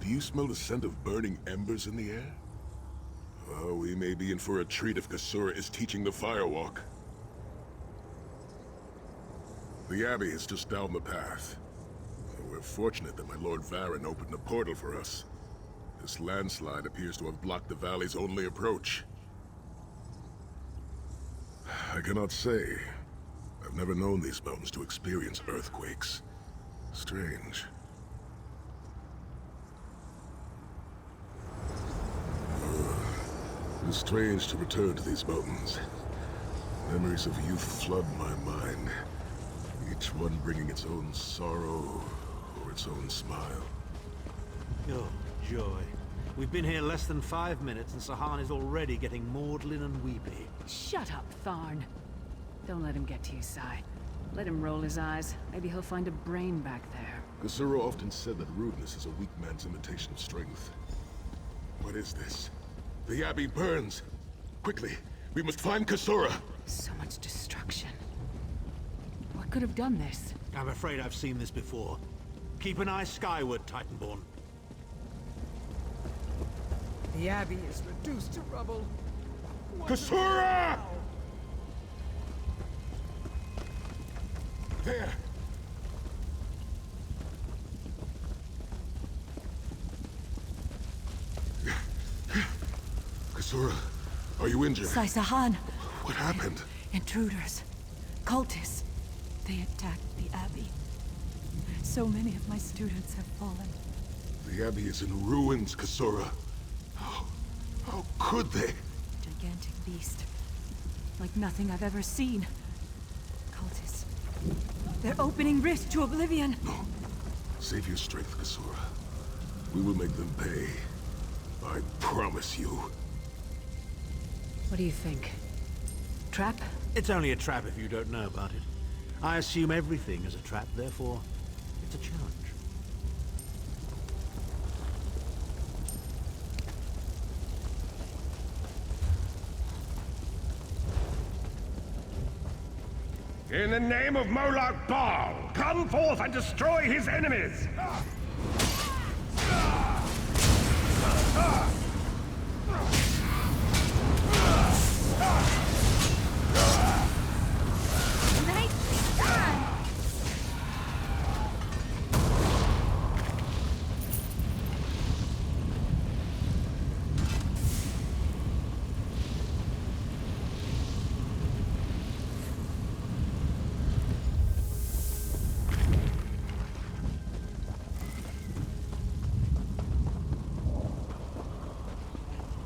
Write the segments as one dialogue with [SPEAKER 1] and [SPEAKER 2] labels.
[SPEAKER 1] Do you smell the scent of burning embers in the air? Oh, we may be in for a treat if Kasura is teaching the firewalk. The Abbey is just down the path. We're fortunate that my Lord Varen opened a portal for us. This landslide appears to have blocked the valley's only approach. I cannot say. I've never known these mountains to experience earthquakes. Strange. It is strange to return to these mountains. Memories of youth flood my mind, each one bringing its own sorrow or its own smile.
[SPEAKER 2] Oh, joy. We've been here less than 5 minutes and Sahan is already getting maudlin and weepy.
[SPEAKER 3] Shut up, Tharn. Don't let him get to you, Sai. Let him roll his eyes. Maybe he'll find a brain back there.
[SPEAKER 1] Kasura often said that rudeness is a weak man's imitation of strength. What is this? The Abbey burns! Quickly, we must find Kasura!
[SPEAKER 3] So much destruction. What could have done this?
[SPEAKER 2] I'm afraid I've seen this before. Keep an eye skyward, Titanborn.
[SPEAKER 4] The Abbey is reduced to rubble.
[SPEAKER 1] Kasura! There! Kasura, are you injured?
[SPEAKER 5] Sai Sahan.
[SPEAKER 1] What happened?
[SPEAKER 5] Intruders. Cultists. They attacked the Abbey. So many of my students have fallen.
[SPEAKER 1] The Abbey is in ruins, Kasura. How could they?
[SPEAKER 5] Gigantic beast. Like nothing I've ever seen. Cultists. They're opening rifts to oblivion.
[SPEAKER 1] No. Save your strength, Kasura. We will make them pay. I promise you.
[SPEAKER 3] What do you think? Trap?
[SPEAKER 2] It's only a trap if you don't know about it. I assume everything is a trap, therefore, it's a challenge.
[SPEAKER 6] In the name of Molag Bal, come forth and destroy his enemies!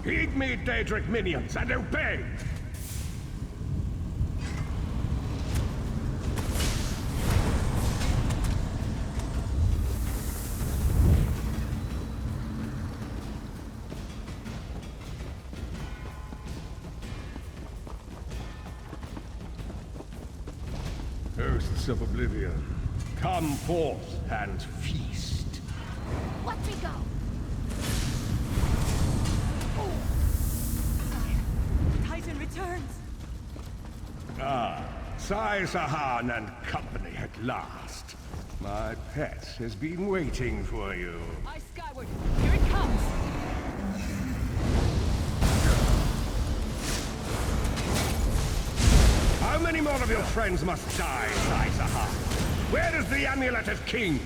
[SPEAKER 6] Heed me, Daedric minions, and obey! Hosts of Oblivion, come forth and feast.
[SPEAKER 3] Let me go!
[SPEAKER 5] Titan returns!
[SPEAKER 6] Ah, Sai Sahan and company at last. My pet has been waiting for you.
[SPEAKER 3] Eye skyward! Here it comes!
[SPEAKER 6] How many more of your friends must die, Sai Sahan? Where is the Amulet of Kings?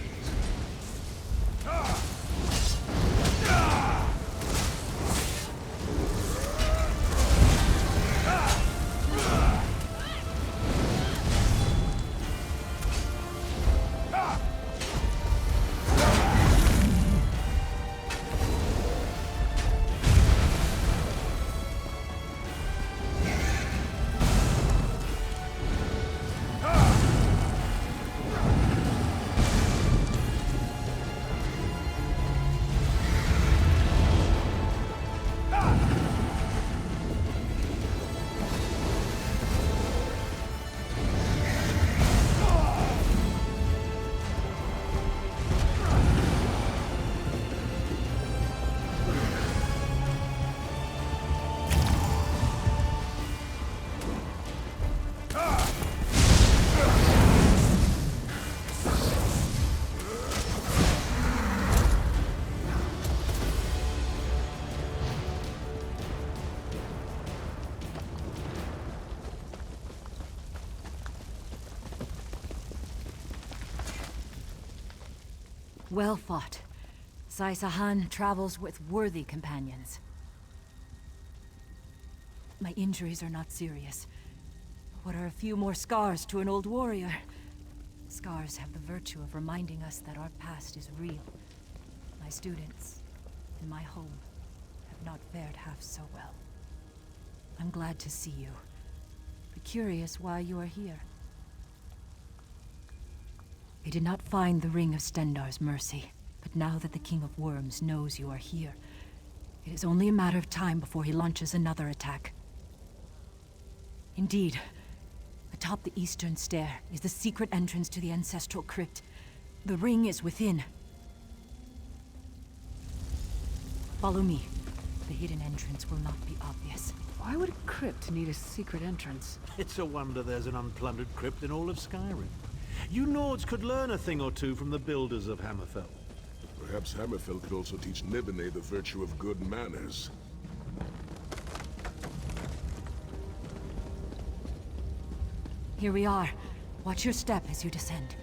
[SPEAKER 5] Well fought. Sai Sahan travels with worthy companions. My injuries are not serious. What are a few more scars to an old warrior? Scars have the virtue of reminding us that our past is real. My students, in my home, have not fared half so well. I'm glad to see you, but curious why you are here. I did not find the Ring of Stendarr's mercy, but now that the King of Worms knows you are here, it is only a matter of time before he launches another attack. Indeed, atop the eastern stair is the secret entrance to the ancestral crypt. The ring is within. Follow me. The hidden entrance will not be obvious.
[SPEAKER 3] Why would a crypt need a secret entrance?
[SPEAKER 2] It's a wonder there's an unplundered crypt in all of Skyrim. You Nords could learn a thing or two from the builders of Hammerfell.
[SPEAKER 1] Perhaps Hammerfell could also teach Nibene the virtue of good manners.
[SPEAKER 5] Here we are. Watch your step as you descend.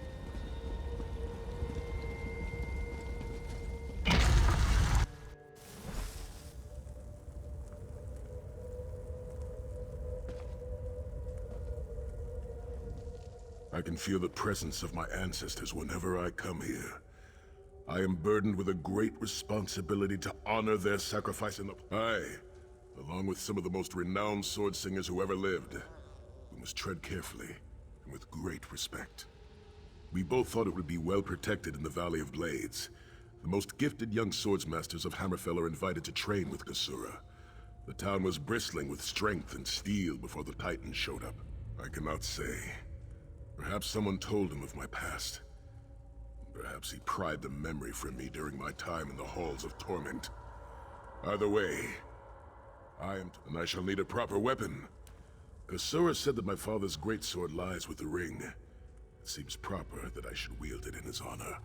[SPEAKER 1] I can feel the presence of my ancestors whenever I come here. I am burdened with a great responsibility to honor their sacrifice in the... along with some of the most renowned sword singers who ever lived. We must tread carefully and with great respect. We both thought it would be well protected in the Valley of Blades. The most gifted young swordsmasters of Hammerfell are invited to train with Kasura. The town was bristling with strength and steel before the Titans showed up. I cannot say. Perhaps someone told him of my past. Perhaps he pried the memory from me during my time in the halls of torment. Either way, and I shall need a proper weapon. Kasura said that my father's greatsword lies with the ring. It seems proper that I should wield it in his honor.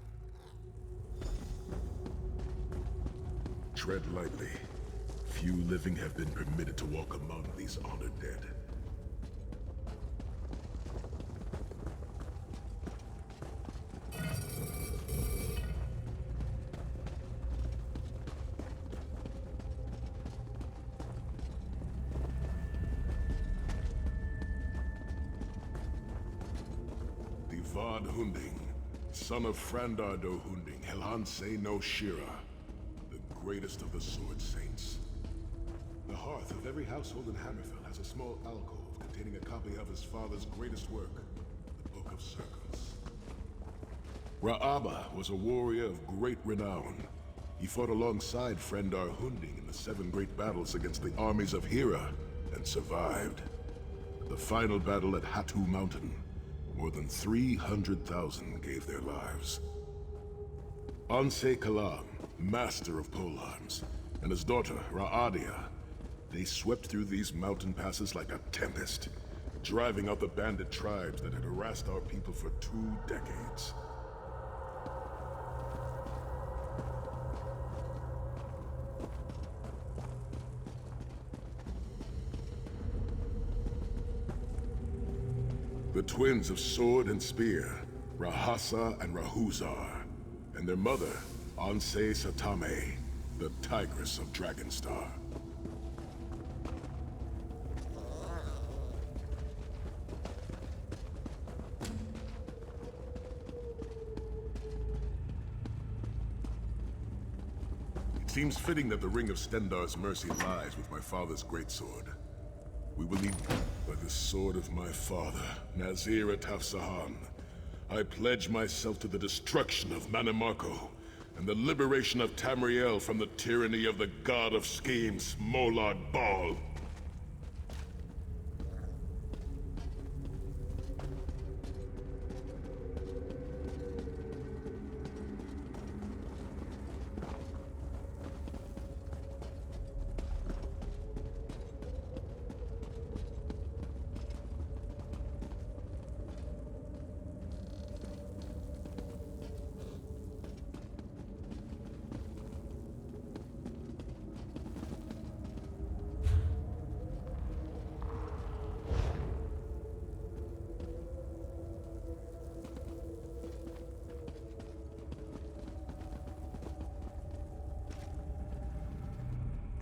[SPEAKER 1] Tread lightly. Few living have been permitted to walk among these honored dead. Vad Hunding, son of Frandar do Hunding, Helhanse no Shira, the greatest of the Sword Saints. The hearth of every household in Hammerfell has a small alcove containing a copy of his father's greatest work, the Book of Circles. Ra'aba was a warrior of great renown. He fought alongside Frandar Hunding in the 7 great battles against the armies of Hira, and survived. The final battle at Hatu Mountain, more than 300,000 gave their lives. Anse Kalam, master of polearms, and his daughter, Ra'adia, they swept through these mountain passes like a tempest, driving out the bandit tribes that had harassed our people for 2 decades. The twins of Sword and Spear, Rahasa and Rahuzar, and their mother, Anse Satame, the Tigress of Dragonstar. It seems fitting that the Ring of Stendarr's mercy lies with my father's greatsword. We will lead by the sword of my father, Nazir Ataf-Sahan. I pledge myself to the destruction of Manimarco and the liberation of Tamriel from the tyranny of the god of schemes, Molad Bal.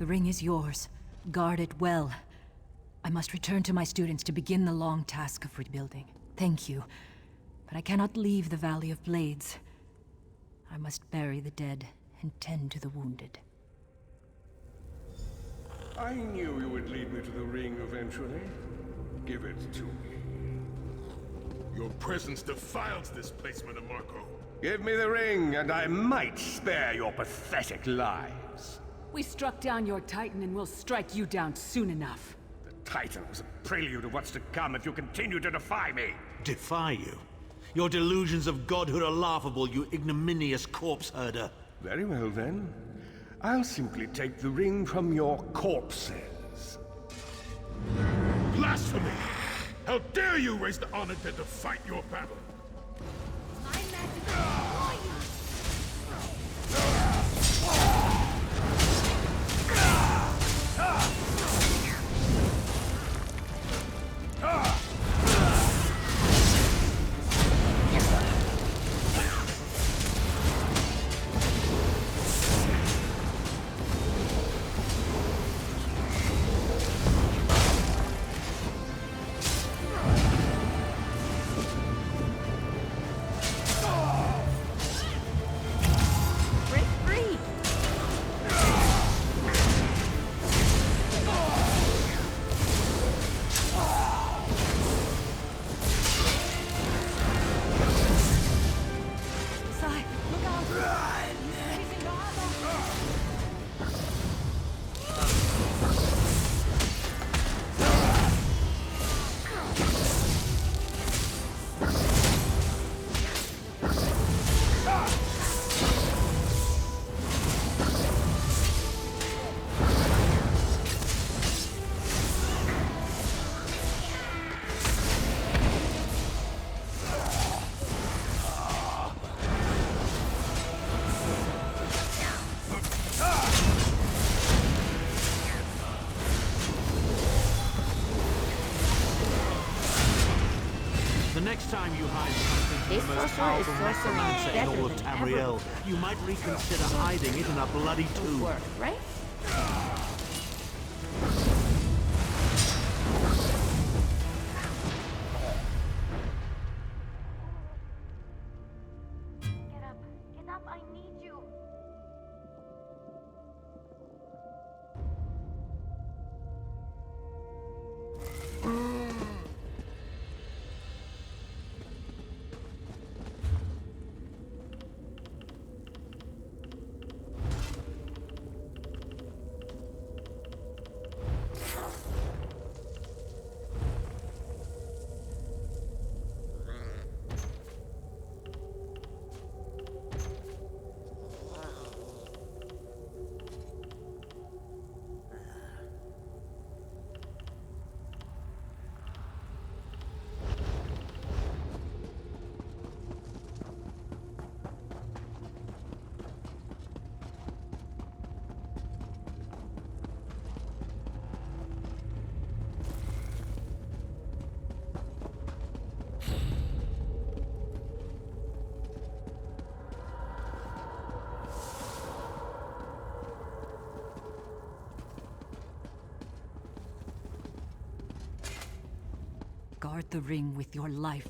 [SPEAKER 5] The ring is yours. Guard it well. I must return to my students to begin the long task of rebuilding. Thank you, but I cannot leave the Valley of Blades. I must bury the dead and tend to the wounded.
[SPEAKER 6] I knew you would lead me to the ring eventually. Give it to me.
[SPEAKER 1] Your presence defiles this place, Marco.
[SPEAKER 6] Give me the ring, and I might spare your pathetic lives.
[SPEAKER 3] We struck down your Titan and we'll strike you down soon enough.
[SPEAKER 6] The Titan was a prelude of what's to come if you continue to defy me.
[SPEAKER 2] Defy you? Your delusions of godhood are laughable, you ignominious corpse herder.
[SPEAKER 6] Very well, then. I'll simply take the ring from your corpses.
[SPEAKER 1] Blasphemy! How dare you raise the honor dead to fight your battle?
[SPEAKER 2] Next time you hide something from the most powerful necromancer in all of Tamriel, you might reconsider hiding it in a bloody tomb.
[SPEAKER 7] Work, right?
[SPEAKER 8] Get up, I need you.
[SPEAKER 5] Guard the ring with your life.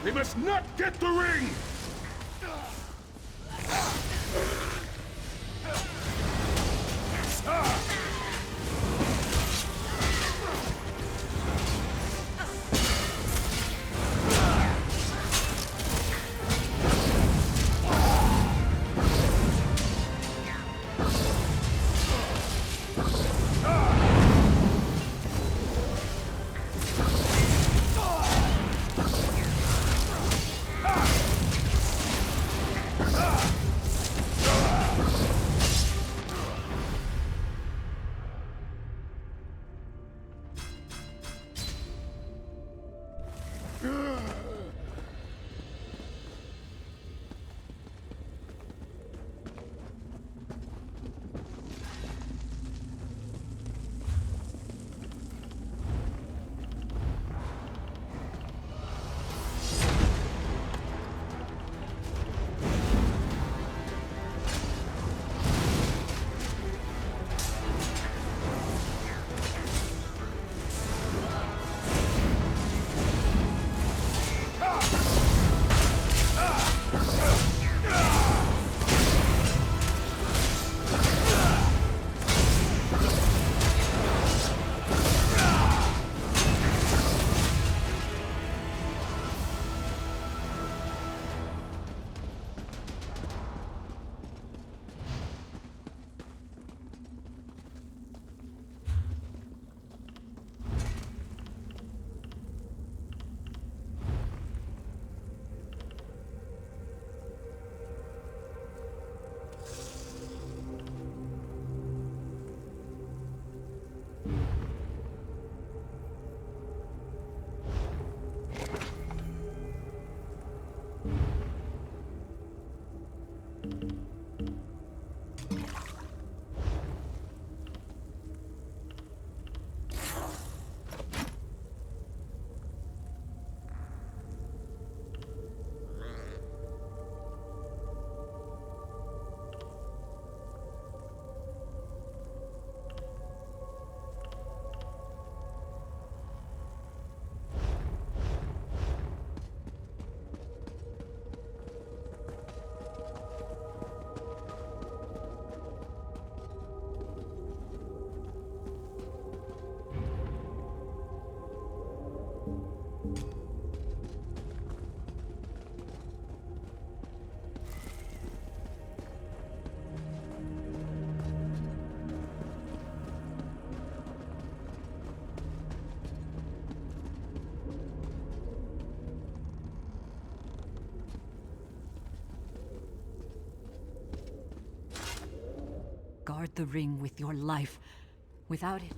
[SPEAKER 1] They must not get the ring!
[SPEAKER 5] Guard the ring with your life. Without it...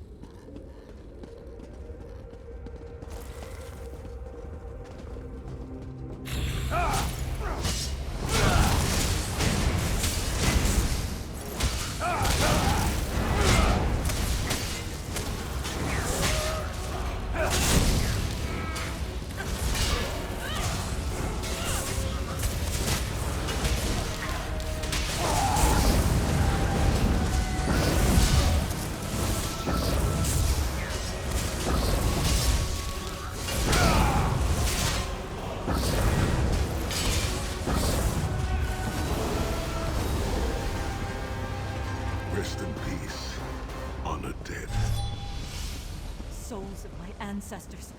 [SPEAKER 1] Rest in peace, honor dead.
[SPEAKER 5] Souls of my ancestors,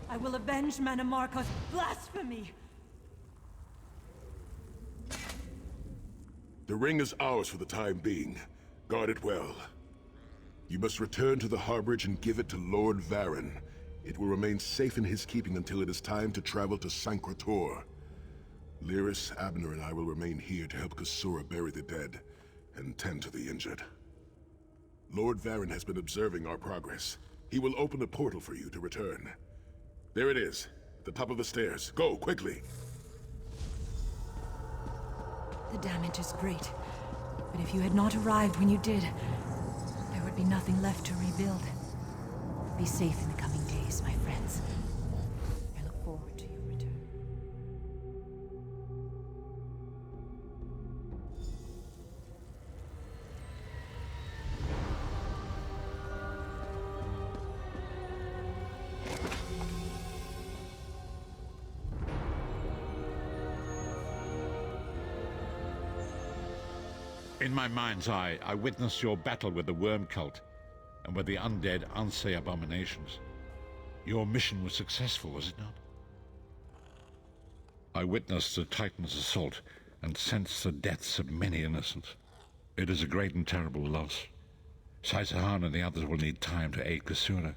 [SPEAKER 5] I will avenge Manamarco's blasphemy!
[SPEAKER 1] The ring is ours for the time being. Guard it well. You must return to the harborage and give it to Lord Varen. It will remain safe in his keeping until it is time to travel to Sancrator. Lyris, Abner, and I will remain here to help Kasura bury the dead and tend to the injured. Lord Varen has been observing our progress. He will open a portal for you to return. There it is, at the top of the stairs. Go, quickly!
[SPEAKER 5] The damage is great, but if you had not arrived when you did, there would be nothing left to rebuild. Be safe in the coming days, my friends. I look forward to your return.
[SPEAKER 7] In my mind's eye, I witnessed your battle with the worm cult and with the undead Unsay abominations. Your mission was successful, was it not? I witnessed the Titan's assault and sensed the deaths of many innocents. It is a great and terrible loss. Saisahan and the others will need time to aid Kasura.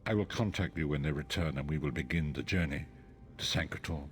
[SPEAKER 7] I will contact you when they return and we will begin the journey to Sankator.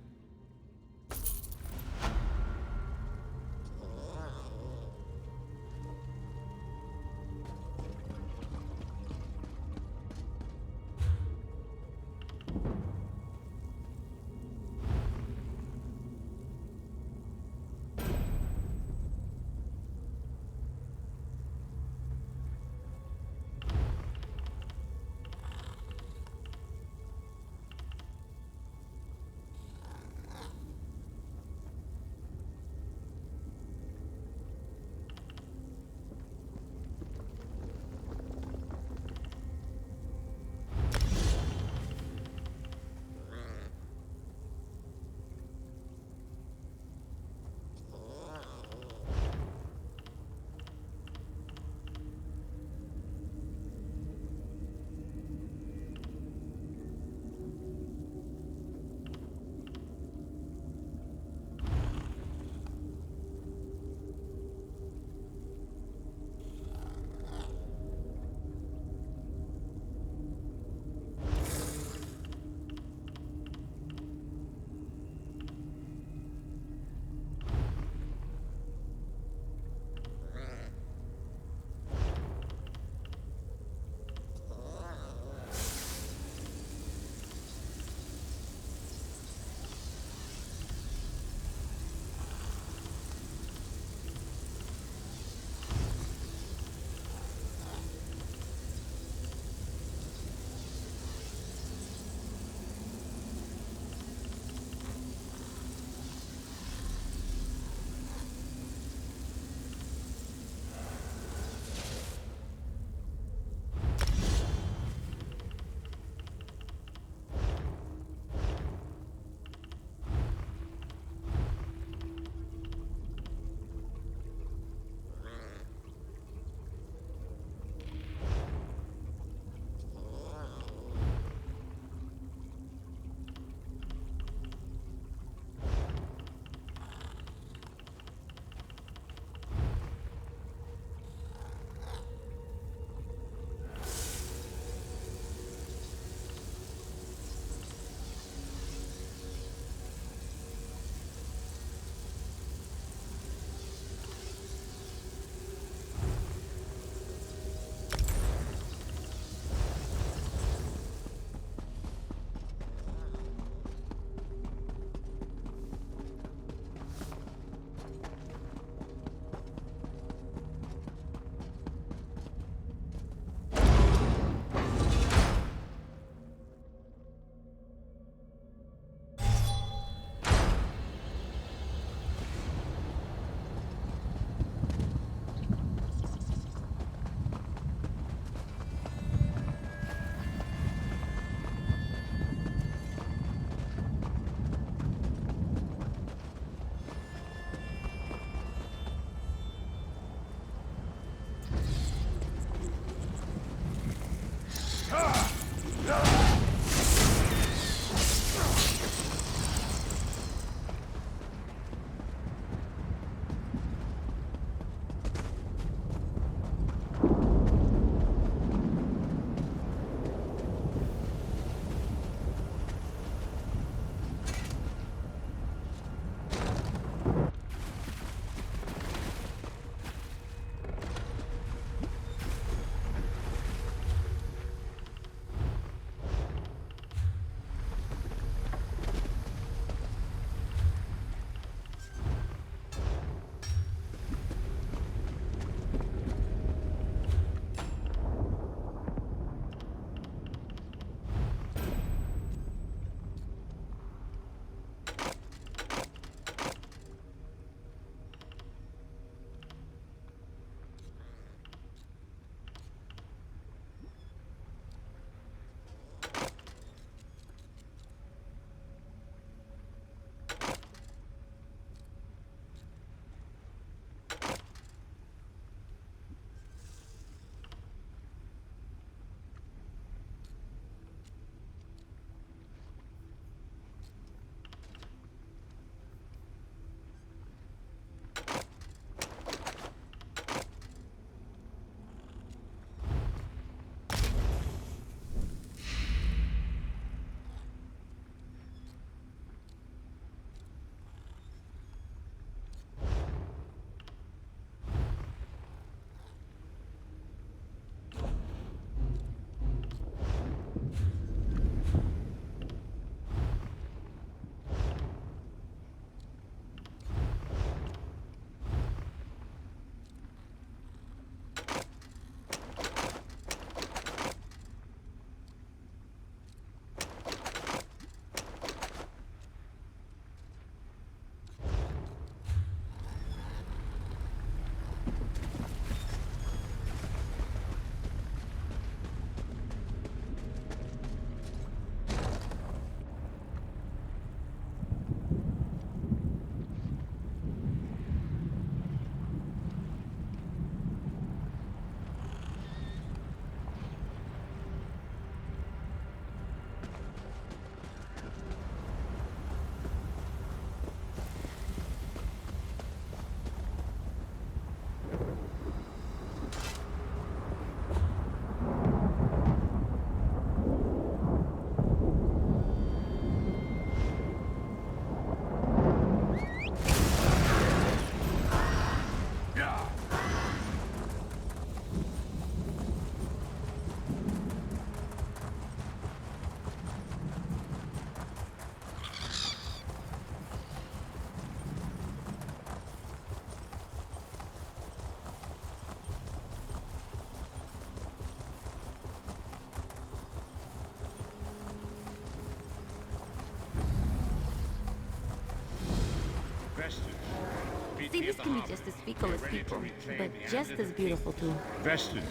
[SPEAKER 9] Seems to me just as fickle as people, but just as beautiful too.
[SPEAKER 7] Vestige,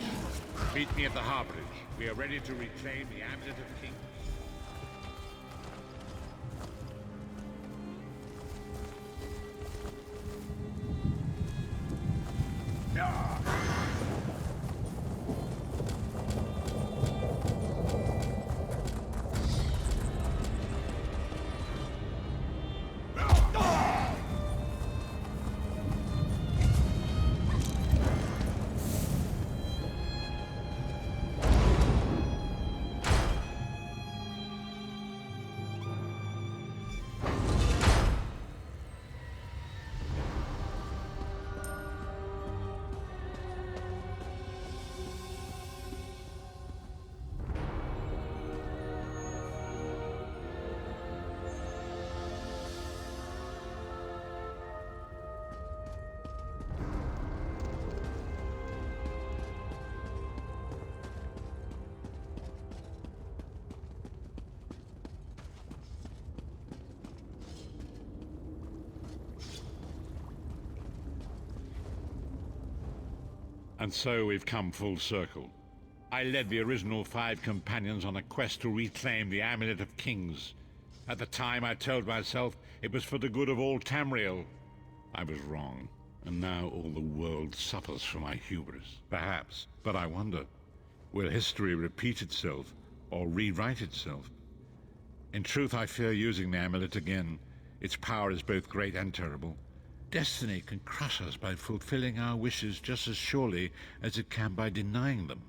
[SPEAKER 7] meet me at the harborage. We are ready to reclaim the Amulet of Kings. And so we've come full circle. I led the original 5 companions on a quest to reclaim the Amulet of Kings. At the time, I told myself it was for the good of all Tamriel. I was wrong, and now all the world suffers for my hubris. Perhaps, but I wonder, will history repeat itself or rewrite itself? In truth, I fear using the amulet again. Its power is both great and terrible. Destiny can crush us by fulfilling our wishes just as surely as it can by denying them.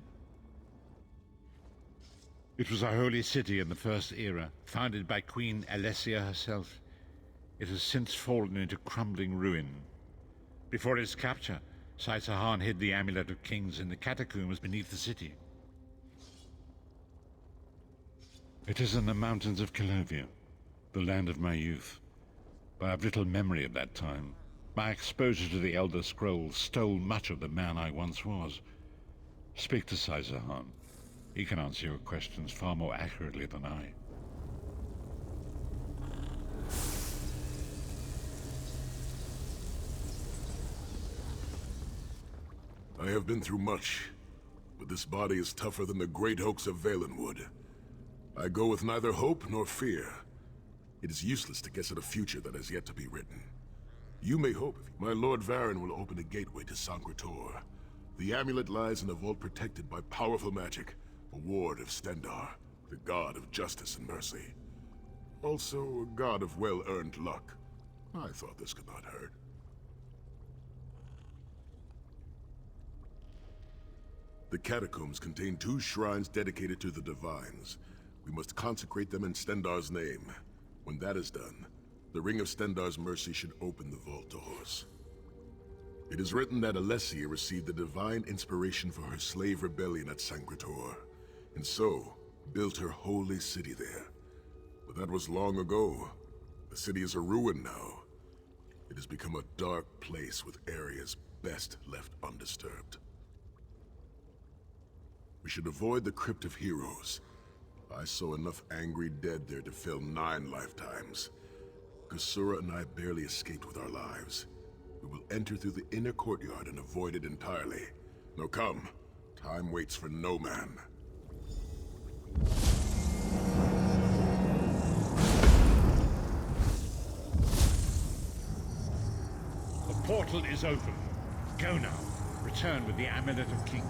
[SPEAKER 7] It was a holy city in the First Era, founded by Queen Alessia herself. It has since fallen into crumbling ruin. Before its capture, Saitahan hid the Amulet of Kings in the catacombs beneath the city. It is in the mountains of Calovia, the land of my youth. But I have little memory of that time. My exposure to the Elder Scrolls stole much of the man I once was. Speak to Saitahan. He can answer your questions far more accurately than I.
[SPEAKER 1] I have been through much, but this body is tougher than the great oaks of Valenwood. I go with neither hope nor fear. It is useless to guess at a future that has yet to be written. You may hope. My Lord Varen will open a gateway to Sangrator. The amulet lies in a vault protected by powerful magic, a ward of Stendarr, the god of justice and mercy. Also, a god of well-earned luck. I thought this could not hurt. The catacombs contain 2 shrines dedicated to the Divines. We must consecrate them in Stendarr's name. When that is done, the Ring of Stendarr's mercy should open the vault doors. It is written that Alessia received the divine inspiration for her slave rebellion at Sangrator, and so built her holy city there. But that was long ago. The city is a ruin now. It has become a dark place with areas best left undisturbed. We should avoid the Crypt of Heroes. I saw enough angry dead there to fill 9 lifetimes. Kasura and I barely escaped with our lives. We will enter through the inner courtyard and avoid it entirely. Now come, time waits for no man.
[SPEAKER 7] The portal is open. Go now. Return with the Amulet of Kings.